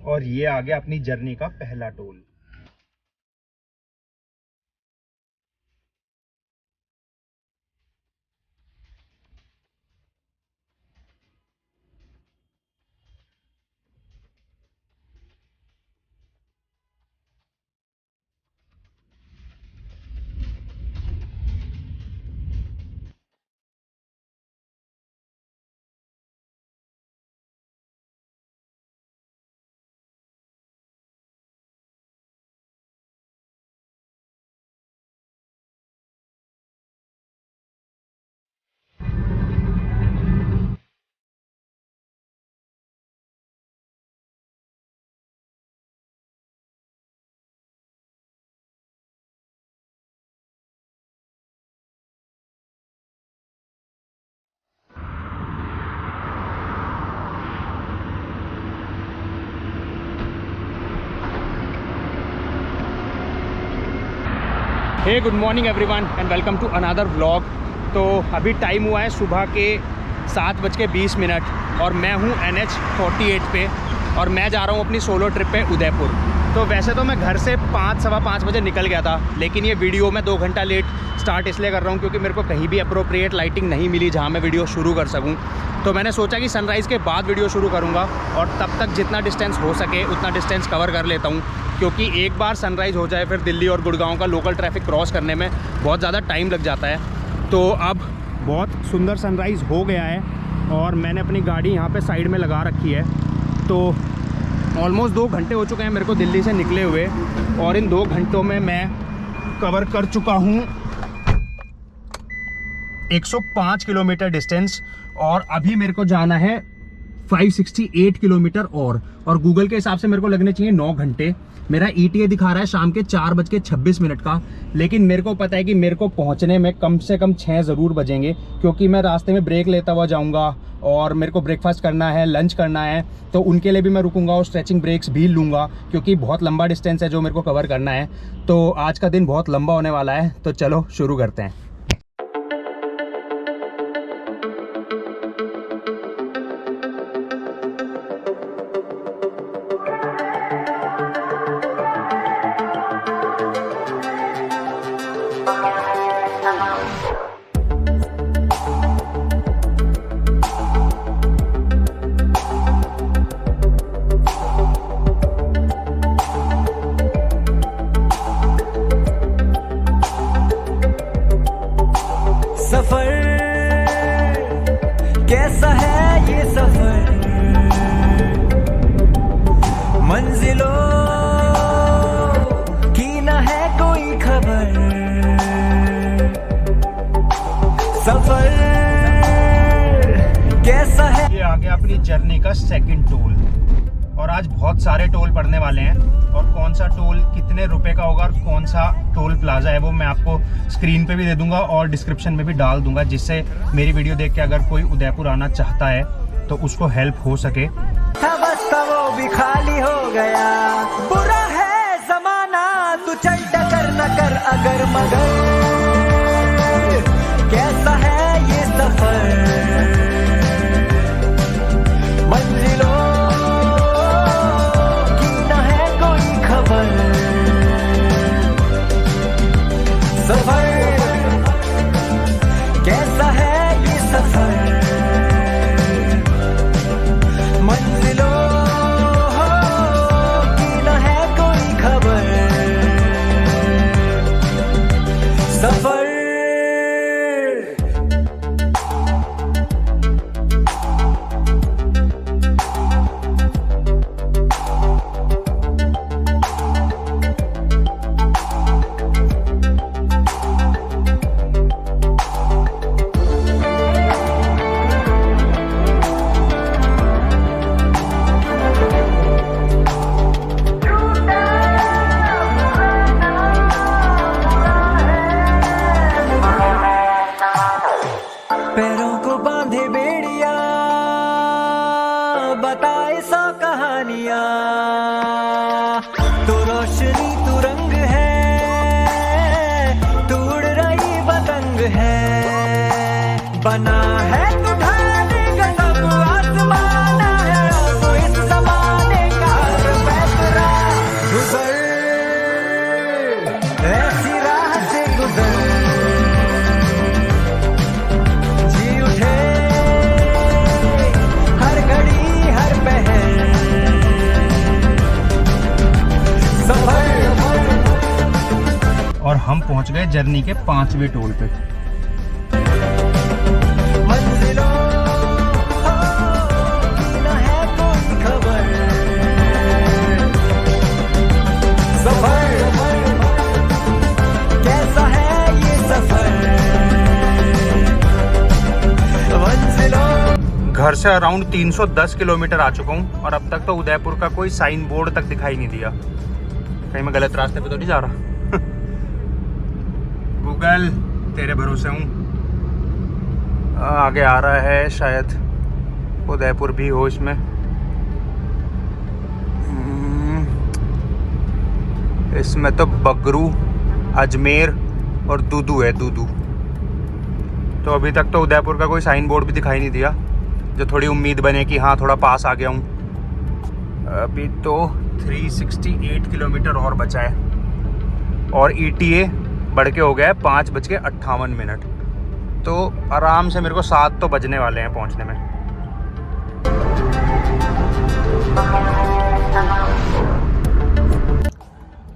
और ये आ गया अपनी जर्नी का पहला toll. Hey good morning everyone and welcome to another vlog. तो अभी टाइम हुआ है सुबह के 7:20 और मैं हूँ NH 48 पे और मैं जा रहा हूँ अपनी सोलो ट्रिप पे उदयपुर। तो वैसे तो मैं घर से 5-5:15 बजे निकल गया था, लेकिन ये वीडियो मैं 2 घंटा लेट स्टार्ट इसलिए कर रहा हूँ क्योंकि मेरे को कहीं भी अप्रोप्रिएट लाइटिंग नहीं मिली जहाँ मैं वीडियो शुरू कर सकूँ। तो मैंने सोचा कि सनराइज़ के बाद वीडियो शुरू करूँगा और तब तक जितना डिस्टेंस हो सके उतना डिस्टेंस कवर कर लेता हूँ, क्योंकि एक बार सनराइज़ हो जाए फिर दिल्ली और गुड़गांव का लोकल ट्रैफिक क्रॉस करने में बहुत ज़्यादा टाइम लग जाता है। तो अब बहुत सुंदर सनराइज़ हो गया है और मैंने अपनी गाड़ी यहाँ पे साइड में लगा रखी है। तो ऑलमोस्ट 2 घंटे हो चुके हैं मेरे को दिल्ली से निकले हुए और इन 2 घंटों में मैं कवर कर चुका हूँ 105 किलोमीटर डिस्टेंस और अभी मेरे को जाना है 568 किलोमीटर और गूगल के हिसाब से मेरे को लगने चाहिए 9 घंटे। मेरा ETA दिखा रहा है शाम के 4:26 का, लेकिन मेरे को पता है कि मेरे को पहुंचने में कम से कम 6 ज़रूर बजेंगे, क्योंकि मैं रास्ते में ब्रेक लेता हुआ जाऊंगा और मेरे को ब्रेकफास्ट करना है, लंच करना है, तो उनके लिए भी मैं रुकूंगा और स्ट्रेचिंग ब्रेक्स भी लूँगा क्योंकि बहुत लंबा डिस्टेंस है जो मेरे को कवर करना है। तो आज का दिन बहुत लंबा होने वाला है, तो चलो शुरू करते हैं। सफर कैसा है ये सफर, मंजिलों की न है कोई खबर। सफर कैसा है। ये आ गया अपनी जर्नी का सेकंड टोल और आज बहुत सारे टोल पड़ने वाले हैं और कौन सा टोल कितने रुपए का होगा और कौन सा टोल प्लाजा है वो मैं आपको स्क्रीन पे भी दे दूंगा और डिस्क्रिप्शन में भी डाल दूंगा, जिससे मेरी वीडियो देख के अगर कोई उदयपुर आना चाहता है तो उसको हेल्प हो सके। वो भी खाली हो गया, बुरा है जमाना, तू चल टकर न कर अगर मगर। कैसा है ये सफर, मंजिलों की न है कोई खबर। सफर कैसा है ये सफर, मंजिलों की न है कोई खबर। सफर पैरों को बांधे बेड़िया, बताए 100 कहानियां। तू रोशनी तू रंग है, तू उड़ रही पतंग है। बना है तू ढाने का सब आसमान है, तो इस जमाने का पहुंच गए जर्नी के 5वें टोल पे। मंजिलों न है कोई खबर, सफर कैसा है ये सफर, मंजिलों। घर से अराउंड 310 किलोमीटर आ चुका हूँ और अब तक तो उदयपुर का कोई साइन बोर्ड तक दिखाई नहीं दिया। कहीं मैं गलत रास्ते पे तो नहीं जा रहा? गूगल तेरे भरोसे हूँ। आगे आ रहा है, शायद उदयपुर भी हो इसमें। इसमें तो बगरू, अजमेर और दूदू है, दूदू। तो अभी तक तो उदयपुर का कोई साइन बोर्ड भी दिखाई नहीं दिया, जो थोड़ी उम्मीद बने कि हाँ थोड़ा पास आ गया हूँ। अभी तो 368 किलोमीटर और बचा है और ETA बढ़ के हो गया है 5:58। तो आराम से मेरे को 7 तो बजने वाले हैं पहुंचने में।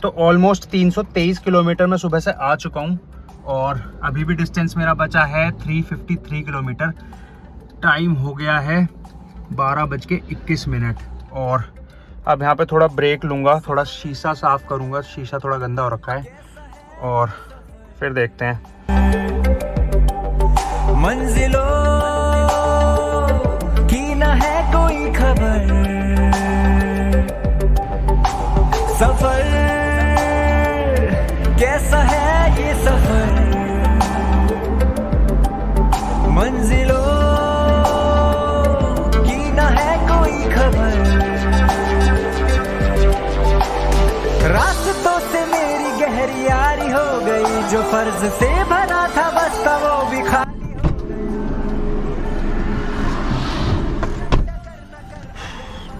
तो ऑलमोस्ट 323 किलोमीटर में सुबह से आ चुका हूं और अभी भी डिस्टेंस मेरा बचा है 353 किलोमीटर। टाइम हो गया है 12:21 और अब यहाँ पे थोड़ा ब्रेक लूँगा, थोड़ा शीशा साफ़ करूँगा, शीशा थोड़ा गंदा हो रखा है और फिर देखते हैं। मंजिलों की न है कोई खबर, सफर कैसा है ये सफर, मंजिलों की न है कोई खबर, रास्तों से मेरी गहरी यारी हो गई, जो फर्ज से भरा था बस्ता वो भी खाली।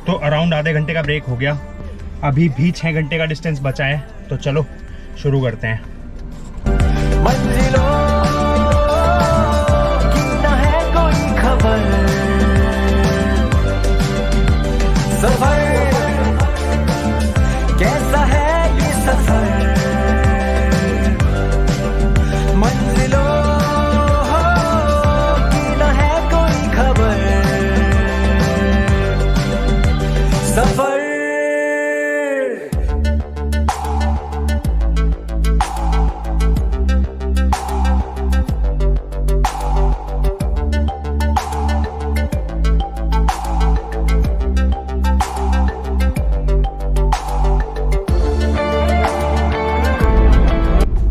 तो अराउंड आधे घंटे का ब्रेक हो गया, अभी भी 6 घंटे का डिस्टेंस बचा है। तो चलो शुरू करते हैं। मंजिलों की न है कोई खबर, सफर कैसा है ये सफर, मंजिलों की न है कोई खबर, सफर।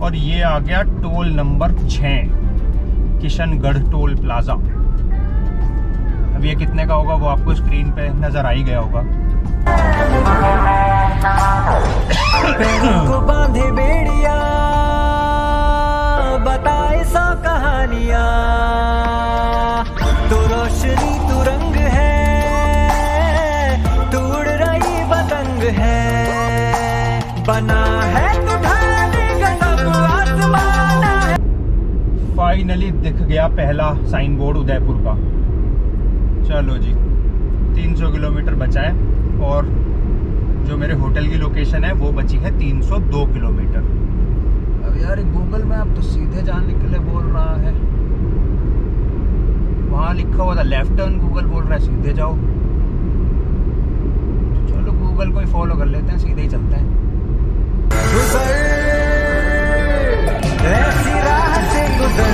और ये आ गया toll number 6, Kishangarh toll plaza. अब ये कितने का होगा वो आपको स्क्रीन पे नजर आ ही गया होगा। पैरों को बांधे बेड़िया, बताए 100 कहानियां, तो रोशनी तू रंग है, तू उड़ रही पतंग है, बना है तू ढाले गजब आसमान है। फाइनली दिख गया पहला साइन बोर्ड उदयपुर का। चलो जी, 300 किलोमीटर बचा है और जो मेरे होटल की लोकेशन है वो बची है 302 किलोमीटर। अब यार गूगल मैप तो सीधे जाने के लिए बोल रहा है, वहाँ लिखा हुआ था लेफ्ट टर्न, गूगल बोल रहा है सीधे जाओ। तो चलो गूगल को ही फॉलो कर लेते हैं, सीधे ही चलते हैं। ऐसी राह से गुजर।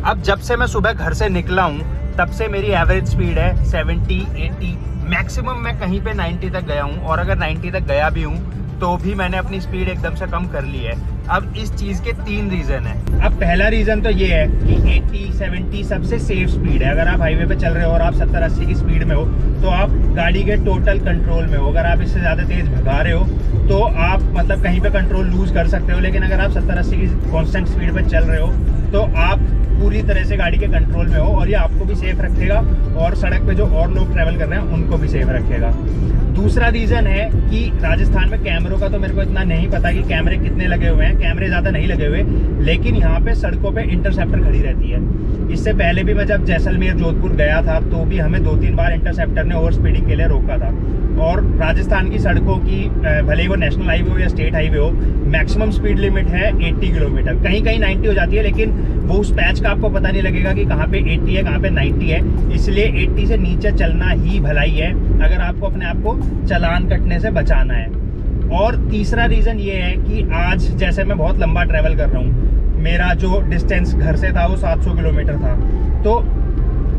अब जब से मैं सुबह घर से निकला हूँ तब से मेरी एवरेज स्पीड है 70-80, मैक्सिमम मैं कहीं पे 90 तक गया हूँ और अगर 90 तक गया भी हूँ तो भी मैंने अपनी स्पीड एकदम से कम कर ली है। अब इस चीज़ के 3 रीज़न है। अब पहला रीज़न तो ये है कि 80-70 सबसे सेफ स्पीड है। अगर आप हाईवे पे चल रहे हो और आप 70-80 की स्पीड में हो तो आप गाड़ी के टोटल कंट्रोल में हो। अगर आप इससे ज़्यादा तेज़ भगा रहे हो तो आप मतलब कहीं पे कंट्रोल लूज कर सकते हो, लेकिन अगर आप 70-80 की कांस्टेंट स्पीड पे चल रहे हो तो आप पूरी तरह से गाड़ी के कंट्रोल में हो और ये आपको भी सेफ रखेगा और सड़क पे जो और लोग ट्रैवल कर रहे हैं उनको भी सेफ रखेगा। दूसरा रीज़न है कि राजस्थान में कैमरों का तो मेरे को इतना नहीं पता कि कैमरे कितने लगे हुए हैं। कैमरे ज़्यादा नहीं लगे हुए, लेकिन यहाँ पे सड़कों पे इंटरसेप्टर खड़ी रहती है। इससे पहले भी मैं जब जैसलमेर जोधपुर गया था तो भी हमें 2-3 बार इंटरसेप्टर ने ओवर स्पीडिंग के लिए रोका था। और राजस्थान की सड़कों की भले ही वो नेशनल हाईवे हो या स्टेट हाईवे हो, मैक्सिमम स्पीड लिमिट है 80 किलोमीटर, कहीं कहीं 90 हो जाती है, लेकिन वो उस पैच का आपको पता नहीं लगेगा कि कहाँ पे 80 है कहाँ पे 90 है, इसलिए 80 से नीचे चलना ही भलाई है अगर आपको अपने आप को चालान कटने से बचाना है। और तीसरा रीज़न ये है कि आज जैसे मैं बहुत लंबा ट्रैवल कर रहा हूँ, मेरा जो डिस्टेंस घर से था वो 700 किलोमीटर था, तो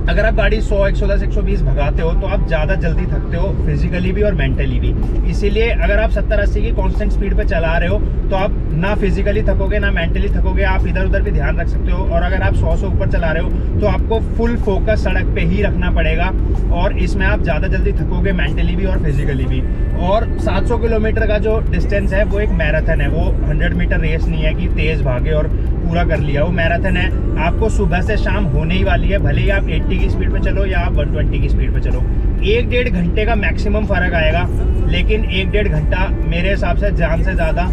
अगर आप गाड़ी 100, 110, 120 भगाते हो तो आप ज़्यादा जल्दी थकते हो, फिजिकली भी और मेंटली भी। इसीलिए अगर आप 70-80 की कांस्टेंट स्पीड पे चला रहे हो तो आप ना फिजिकली थकोगे ना मेंटली थकोगे, आप इधर उधर भी ध्यान रख सकते हो। और अगर आप 100 से ऊपर चला रहे हो तो आपको फुल फोकस सड़क पे ही रखना पड़ेगा, और इसमें आप ज़्यादा जल्दी थकोगे मेंटली भी और फिजिकली भी। और 700 किलोमीटर का जो डिस्टेंस है वो एक मैराथन है, वो 100 मीटर रेस नहीं है कि तेज़ भागे और पूरा कर लिया, वो मैराथन है। आपको सुबह से शाम होने ही वाली है, भले ही आप 80 की स्पीड पे चलो या आप 120 की स्पीड पे चलो। 1-1.5 घंटे का मैक्सिमम फ़र्क आएगा, लेकिन 1-1.5 घंटा मेरे हिसाब से जान से ज़्यादा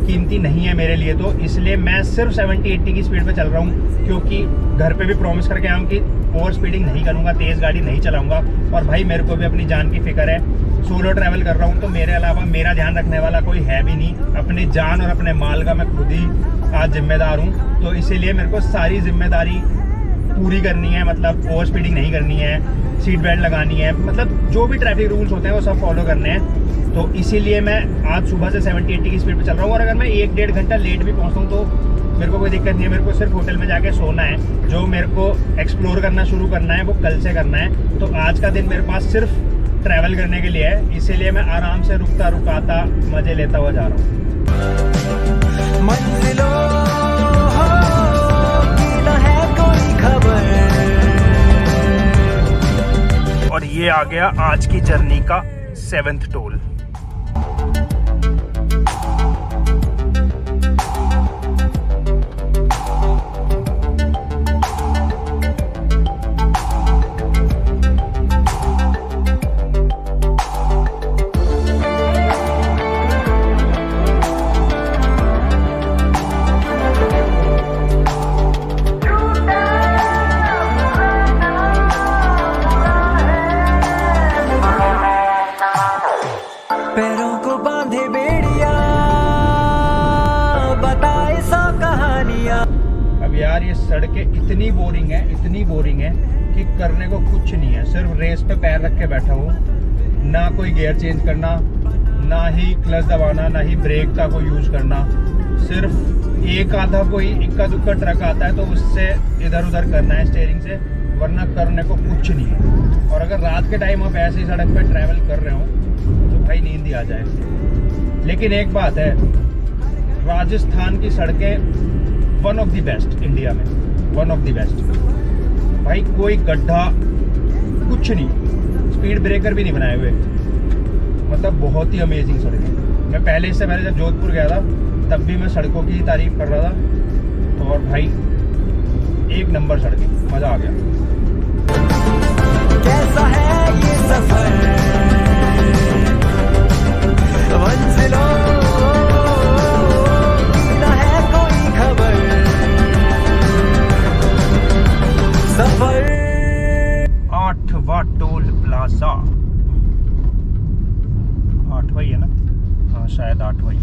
कीमती नहीं है मेरे लिए, तो इसलिए मैं सिर्फ 70-80 की स्पीड पे चल रहा हूँ, क्योंकि घर पे भी प्रॉमिस करके आया हूँ कि ओवर स्पीडिंग नहीं करूँगा, तेज़ गाड़ी नहीं चलाऊँगा। और भाई मेरे को भी अपनी जान की फिक्र है, सोलो ट्रैवल कर रहा हूँ तो मेरे अलावा मेरा ध्यान रखने वाला कोई है भी नहीं, अपनी जान और अपने माल का मैं खुद ही आज जिम्मेदार हूँ। तो इसीलिए मेरे को सारी जिम्मेदारी पूरी करनी है, मतलब ओवर स्पीडिंग नहीं करनी है, सीट बेल्ट लगानी है, मतलब जो भी ट्रैफिक रूल्स होते हैं वो सब फॉलो करने हैं। तो इसीलिए मैं आज सुबह से 70-80 की स्पीड पे चल रहा हूँ। और अगर मैं 1-1.5 घंटा लेट भी पहुँचता हूँ तो मेरे को कोई दिक्कत नहीं है, मेरे को सिर्फ होटल में जाके सोना है। जो मेरे को एक्सप्लोर करना शुरू करना है वो कल से करना है, तो आज का दिन मेरे पास सिर्फ ट्रैवल करने के लिए है, इसीलिए मैं आराम से रुकता रुकाता मज़े लेता हुआ जा रहा हूँ। मंजिलों की न है कोई खबर। और ये आ गया आज की जर्नी का 7th टोल। पैरों को बांधे बेड़िया, बताए 100 कहानियां। अब यार ये सड़कें इतनी बोरिंग है कि करने को कुछ नहीं है, सिर्फ रेस पे पैर रख के बैठा हूँ, ना कोई गियर चेंज करना, ना ही क्लच दबाना, ना ही ब्रेक का कोई यूज़ करना। सिर्फ एक आधा कोई इक्का दुक्का ट्रक आता है तो उससे इधर उधर करना है स्टीयरिंग से, वरना करने को कुछ नहीं है। और अगर रात के टाइम आप ऐसी सड़क पे ट्रैवल कर रहे हो तो भाई नींद ही आ जाए। लेकिन एक बात है, राजस्थान की सड़कें one of the best India में, वन ऑफ द बेस्ट भाई। कोई गड्ढा कुछ नहीं, स्पीड ब्रेकर भी नहीं बनाए हुए, मतलब बहुत ही अमेजिंग सड़कें। मैं पहले, इससे पहले जब जोधपुर गया था तब भी मैं सड़कों की तारीफ कर रहा था, और भाई एक नंबर सड़कें, मज़ा आ गया। कैसा है ये सफर, मंजिलों की न है कोई खबर। सफर 8वां टोल प्लाजा, 8वां ही है ना? हाँ शायद 8वां ही।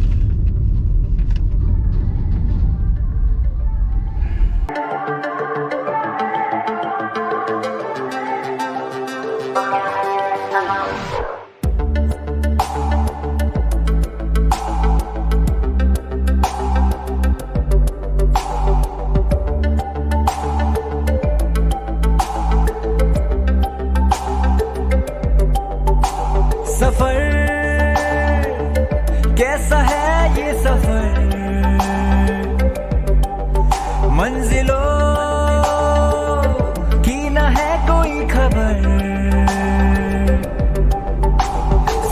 सफर कैसा है ये सफर, मंजिलों की न है कोई खबर।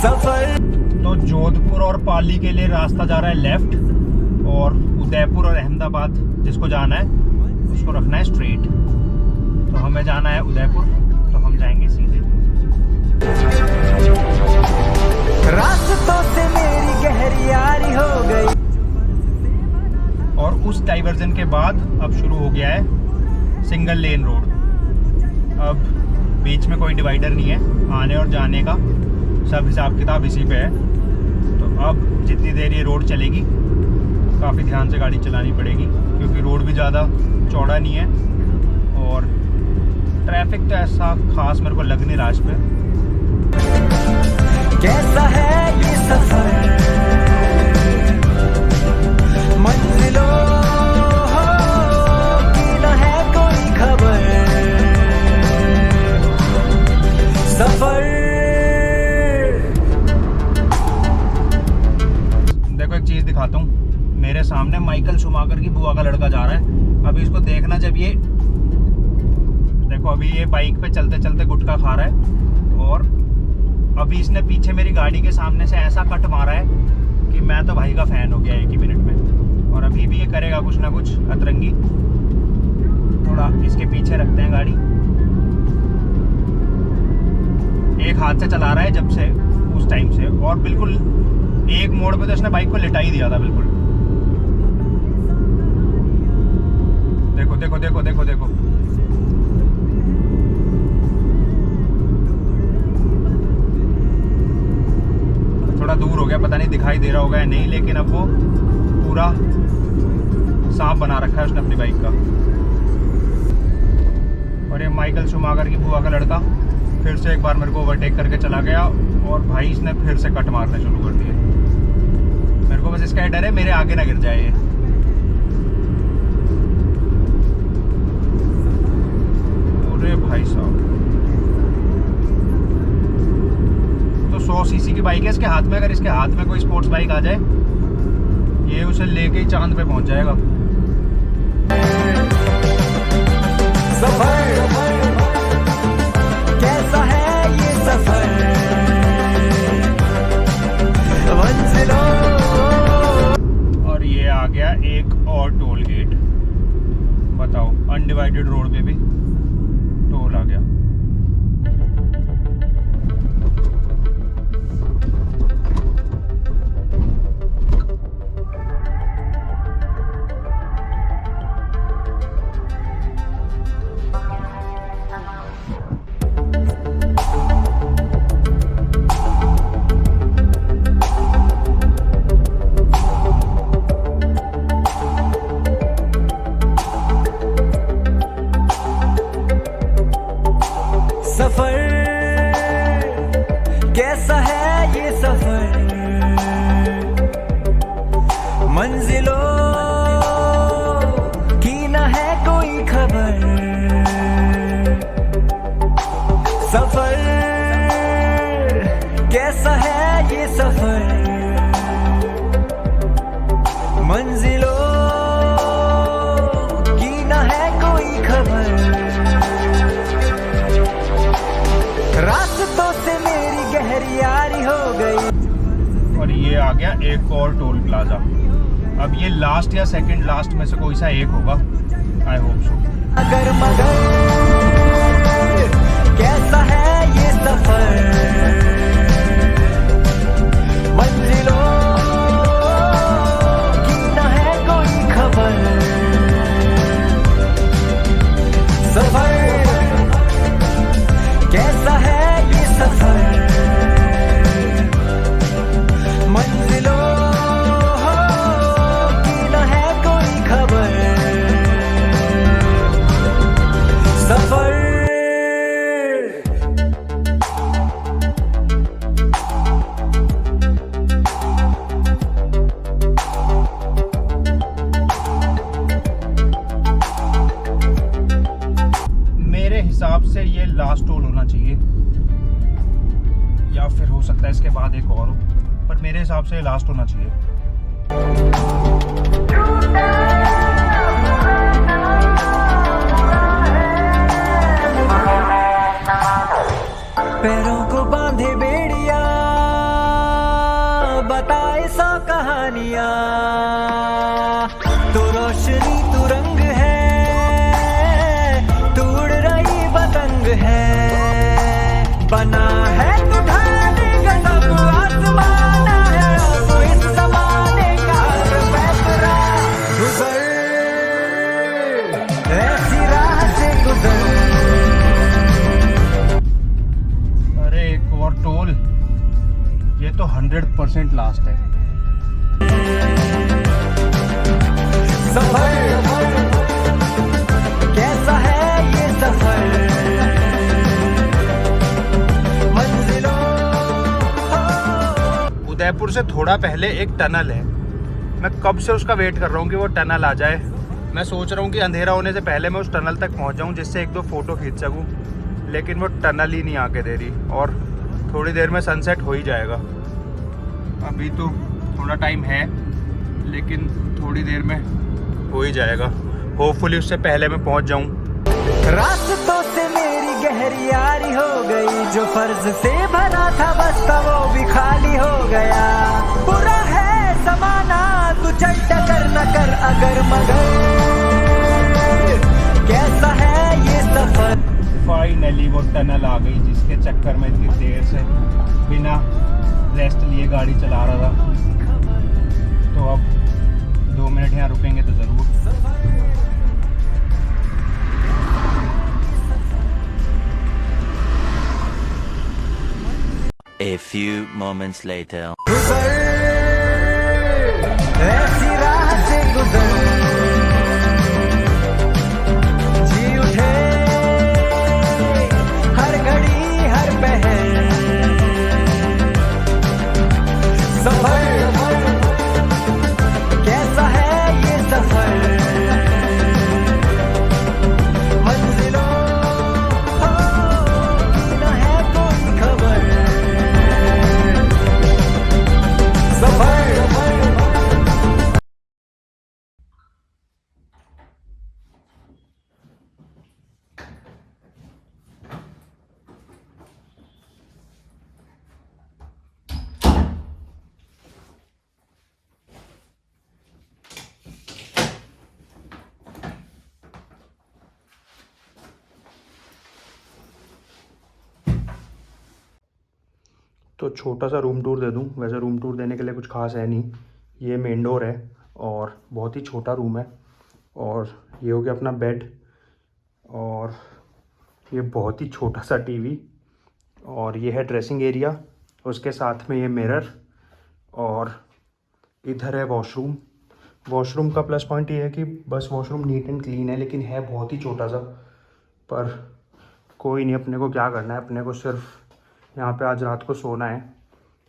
सफर तो जोधपुर और पाली के लिए रास्ता जा रहा है लेफ्ट, और उदयपुर और अहमदाबाद जिसको जाना है उसको रखना है स्ट्रेट। तो हमें जाना है उदयपुर, तो हम जाएंगे सीधे। रास्तों से मेरी गहरी यारी हो गई, और उस डाइवर्जन के बाद अब शुरू हो गया है सिंगल लेन रोड। अब बीच में कोई डिवाइडर नहीं है, आने और जाने का सब हिसाब किताब इसी पे है। तो अब जितनी देर ये रोड चलेगी काफ़ी ध्यान से गाड़ी चलानी पड़ेगी क्योंकि रोड भी ज़्यादा चौड़ा नहीं है और ट्रैफिक तो ऐसा खास मेरे को लग नहीं रहा इस पे। कैसा है ये सफर, मंजिलों की न है कोई खबर, सफर। देखो एक चीज़ दिखाता हूँ, मेरे सामने माइकल शूमाकर की बुआ का लड़का जा रहा है। अभी इसको देखना, जब ये देखो अभी ये बाइक पे चलते चलते गुटखा खा रहा है और अभी इसने पीछे मेरी गाड़ी के सामने से ऐसा कट मारा है कि मैं तो भाई का फ़ैन हो गया 1 ही मिनट में। और अभी भी ये करेगा कुछ ना कुछ अतरंगी। थोड़ा इसके पीछे रखते हैं गाड़ी। एक हाथ से चला रहा है जब से उस टाइम से, और बिल्कुल एक मोड़ पे तो इसने बाइक को लिटा ही दिया था बिल्कुल। देखो देखो देखो देखो देखो थोड़ा दूर हो गया, पता नहीं दिखाई दे रहा होगा या नहीं, लेकिन अब वो पूरा सांप बना रखा है उसने अपनी बाइक का। और ये माइकल शूमाकर की बुआ का लड़का फिर से एक बार मेरे को ओवरटेक करके चला गया और भाई इसने फिर से कट मारने शुरू कर दिए। मेरे को बस इसका डर है मेरे आगे ना गिर जाए ये। अरे भाई साहब, तो 100 सीसी की बाइक है इसके हाथ में। अगर इसके हाथ में कोई स्पोर्ट्स बाइक आ जाए, ये उसे लेके ही चांद पे पहुंच जाएगा। सफर, कैसा है ये सफर, मंजिलों। और ये आ गया एक और टोल गेट। बताओ, अनडिवाइडेड रोड पे भी टोल आ गया। सफर, कैसा है ये सफर, मंजिलों की न है कोई खबर, सफर, कैसा है ये सफर, मंजिलों की न है कोई खबर। रास्तों से मेरी गहरी यारी हो गई। और ये आ गया एक और टोल प्लाजा। अब ये लास्ट या सेकंड लास्ट में से कोई सा एक होगा, आई होप सो। अगर मगर कैसा है ये सफर, मंजिलों की न है कोई खबर, सफर, कैसा है ये सफर, मंजिलों की न है कोई खबर, सफर। मेरे हिसाब से ये लास्ट टोल होना चाहिए, या फिर हो सकता है इसके बाद एक और हो, पर मेरे हिसाब से ये लास्ट होना चाहिए। पैरों को बांधे बेड़िया, बताए 100 कहानियां, तो रोशनी तू रंग है, तू उड़ रही पतंग है, बना है तू ढाले गजब आसमाना है, तो इस ज़माने का फैसला गुजर, ऐसी राह से गुजर। अरे एक और टोल, ये तो 100% लास्ट है। सफर कैसा है ये सफर, मंजिलों उदयपुर से थोड़ा पहले एक टनल है, मैं कब से उसका वेट कर रहा हूँ कि वो टनल आ जाए। मैं सोच रहा हूँ कि अंधेरा होने से पहले मैं उस टनल तक पहुँच जाऊँ जिससे एक दो फ़ोटो खींच सकूँ, लेकिन वो टनल ही नहीं आके दे रही और थोड़ी देर में सनसेट हो ही जाएगा। अभी तो थोड़ा टाइम है लेकिन थोड़ी देर में हो ही जाएगा, होपफुली उससे पहले मैं पहुँच जाऊँ। रास्तों से मेरी गहरी यारी हो गई, जो फर्ज से भरा था बस्ता वो भी खाली हो गया। बुरा है ज़माना तू चल टकर न कर अगर मगर, कैसा है ये सफर। फाइनली वो टनल आ गई जिसके चक्कर में इतनी देर से बिना रेस्ट लिए गाड़ी चला रहा था। तो अब 2 मिनट यहाँ रुकेंगे तो ज़रूर। A few moments later. गुजर ऐसी राह से गुजर, जी उठे हर घड़ी हर पहर, सफर कैसा है ये सफर, मंजिलों की न है कोई खबर, सफर। तो छोटा सा रूम टूर दे दूं। वैसे रूम टूर देने के लिए कुछ खास है नहीं, ये मेन डोर है और बहुत ही छोटा रूम है। और ये हो गया अपना बेड और ये बहुत ही छोटा सा टीवी और ये है ड्रेसिंग एरिया, उसके साथ में ये मिरर और इधर है वॉशरूम। वॉशरूम का प्लस पॉइंट ये है कि बस वॉशरूम नीट एंड क्लीन है, लेकिन है बहुत ही छोटा सा। पर कोई नहीं, अपने को क्या करना है, अपने को सिर्फ यहाँ पे आज रात को सोना है।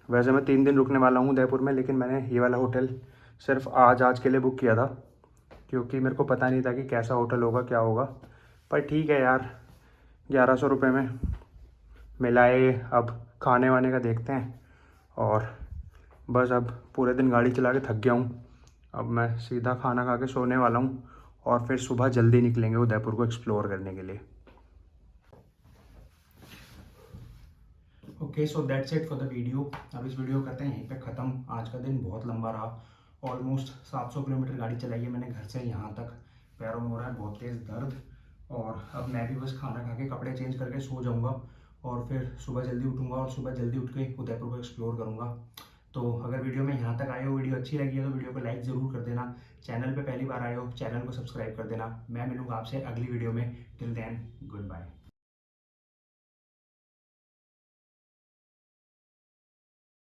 वैसे मैं 3 दिन रुकने वाला हूँ उदयपुर में, लेकिन मैंने ये वाला होटल सिर्फ आज के लिए बुक किया था क्योंकि मेरे को पता नहीं था कि कैसा होटल होगा, क्या होगा। पर ठीक है यार, 1100 रुपये में मिलाए। अब खाने वाने का देखते हैं और बस अब पूरे दिन गाड़ी चला के थक गया हूँ। अब मैं सीधा खाना खा के सोने वाला हूँ और फिर सुबह जल्दी निकलेंगे उदयपुर को एक्सप्लोर करने के लिए। Okay, so that's it for the video. अब इस वीडियो करते हैं यहीं पे ख़त्म। आज का दिन बहुत लंबा रहा, ऑलमोस्ट 700 किलोमीटर गाड़ी चलाई है मैंने घर से यहाँ तक। पैरों में हो रहा है बहुत तेज़ दर्द और अब मैं भी बस खाना खा के कपड़े चेंज करके सो जाऊँगा और फिर सुबह जल्दी उठूँगा और सुबह जल्दी उठ के उदयपुर को एक्सप्लोर करूँगा। तो अगर वीडियो में यहाँ तक आए हो, वीडियो अच्छी लगी है तो वीडियो को लाइक ज़रूर कर देना। चैनल पे पहली बार आए हो, चैनल को सब्सक्राइब कर देना। मैं मिलूँगा आपसे अगली वीडियो में। Till then, good bye.